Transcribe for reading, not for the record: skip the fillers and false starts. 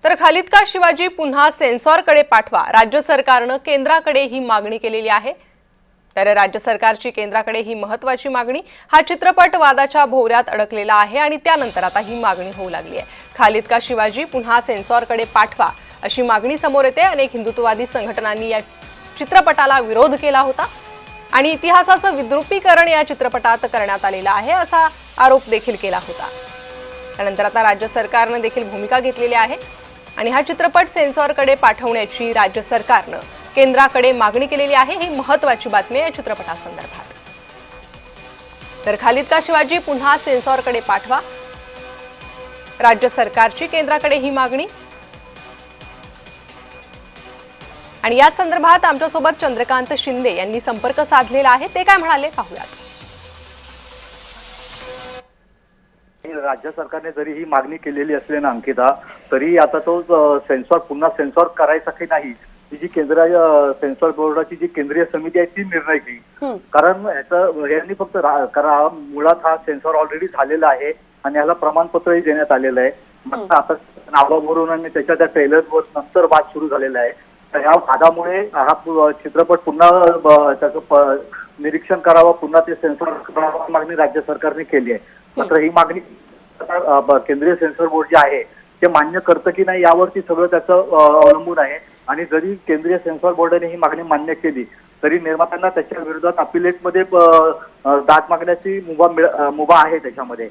तर खालिद का शिवाजी पुन्हा सेन्सॉरकडे पाठवा, राज्य सरकारनं केंद्राकडे ही मागणी केलेली आहे। तर राज्य सरकारची केंद्राकडे ही महत्त्वाची मागणी। हा चित्रपट वादाच्या भोवऱ्यात अडकलेला आहे आणि त्यानंतर आता ही मागणी होऊ लागली आहे। खालिद का शिवाजी पुन्हा सेन्सॉरकडे पाठवा अशी मागणी समोर येते। अनेक हिंदुत्ववादी संघटनांनी या चित्रपटाला विरोध केला होता आणि इतिहासाचं विद्रुपीकरण या चित्रपटात करण्यात आलेलं आहे असा आरोप देखील केला होता। त्यानंतर आता राज्य सरकारने देखील भूमिका घेतलेली आहे आणि हा चित्रपट सेन्सॉरकडे पाठवण्याची राज्य सरकारने केंद्राकडे मागणी केलेली आहे। ही महत्त्वाची बातमी आहे चित्रपटासंदर्भात। तर खालिद का शिवाजी पुन्हा सेन्सॉरकडे पाठवा, राज्य सरकारची केंद्राकडे ही मागणी। आणि या संदर्भात आमच्यासोबत चंद्रकांत शिंदे यांनी संपर्क साधलेला आहे। ते काय म्हणाले पाहूयात। राज्य सरकारने जरी ही मागणी केलेली असली ना अंकिता, तरी आता तो पुन्हा सेन्सॉर करायचा की नाही जी केंद्रीय सेन्सॉर बोर्डाची जी केंद्रीय समिती आहे ती निर्णय घेईल। कारण यांनी फक्त मुळात हा सेन्सॉर ऑलरेडी झालेला आहे आणि याला प्रमाणपत्रही देण्यात आलेलं आहे। आता नावावरून आणि त्याच्या त्या ट्रेलरवर नंतर वाद सुरू झालेला आहे। तर ह्या वादामुळे हा चित्रपट पुन्हा त्याचं निरीक्षण करावं, पुन्हा ते सेन्सॉर करावं मागणी राज्य सरकारने केली आहे। मात्र ही मागणी केंद्रीय सेन्सॉर बोर्ड जे आहे ते मान्य करतं की नाही यावरती सगळं त्याचं अवलंबून आहे। आणि जरी केंद्रीय सेन्सॉर बोर्डाने ही मागणी मान्य केली तरी निर्मात्यांना त्याच्या विरोधात अपिलेटमध्ये दाद मागण्याची मुभा आहे त्याच्यामध्ये।